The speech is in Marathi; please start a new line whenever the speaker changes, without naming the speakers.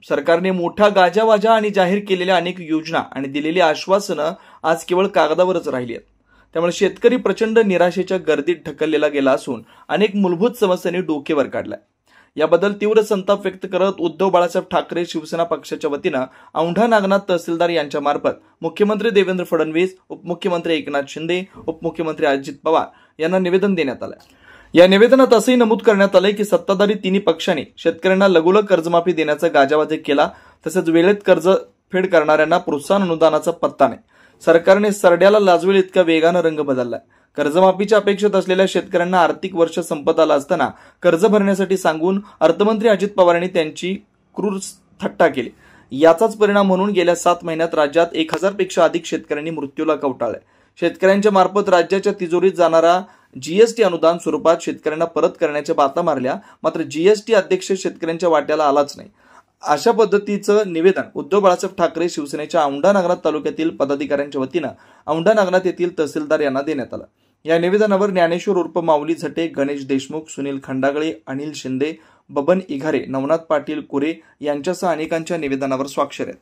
सरकारने मोठा गाजावाजा आणि जाहीर केलेल्या अनेक योजना आणि दिलेली आश्वासनं आज केवळ कागदावरच राहिली आहेत। त्यामुळे शेतकरी प्रचंड निराशेच्या गर्दीत ढकललेला गेला असून अनेक मूलभूत समस्यांनी डोकेवर काढलाय। याबद्दल तीव्र संताप व्यक्त करत उद्धव बाळासाहेब ठाकरे शिवसेना पक्षाच्या वतीनं औंढा नागनाथ तहसीलदार यांच्या मार्फत मुख्यमंत्री देवेंद्र फडणवीस, उपमुख्यमंत्री एकनाथ शिंदे, उपमुख्यमंत्री अजित पवार यांना निवेदन देण्यात आलं। या निवेदनात असंही नमूद करण्यात आलंय की सत्ताधारी तिन्ही पक्षांनी शेतकऱ्यांना लगोलग कर्जमाफी देण्याचा गाजावाजा केला, तसेच वेळेत कर्जफेड करणाऱ्यांना प्रोत्साहन अनुदानाचा पत्ता नाही। सरकारने सरड्याला लाजवेल इतका वेगानं रंग बदललाय। कर्जमाफीच्या अपेक्षित असलेल्या शेतकऱ्यांना आर्थिक वर्ष संपत आलं असताना कर्ज भरण्यासाठी सांगून अर्थमंत्री अजित पवारांनी त्यांची क्रूर थट्टा केली। याचाच परिणाम म्हणून गेल्या 7 महिन्यात राज्यात 1000 पेक्षा अधिक शेतकऱ्यांनी मृत्यूला कवटाळले। शेतकऱ्यांच्या मार्फत राज्याच्या तिजोरीत जाणारा जीएसटी अनुदान स्वरूपात शेतकऱ्यांना परत करण्याच्या बाता मारल्या, मात्र जीएसटी अध्यक्ष शेतकऱ्यांच्या वाट्याला आलाच नाही। अशा पद्धतीचं निवेदन उद्धव बाळासाहेब ठाकरे शिवसेनेच्या औंढा नागनाथ तालुक्यातील पदाधिकाऱ्यांच्या वतीनं औंढा नागनाथ येथील तहसीलदार यांना देण्यात आलं। या निवेदनावर ज्ञानेश्वर उर्फ माऊली झटे, गणेश देशमुख, सुनील खंडागळे, अनिल शिंदे, बबन इघारे, नवनाथ पाटील कुरे यांच्यासह अनेकांच्या निवेदनावर स्वाक्षऱ्या आहेत।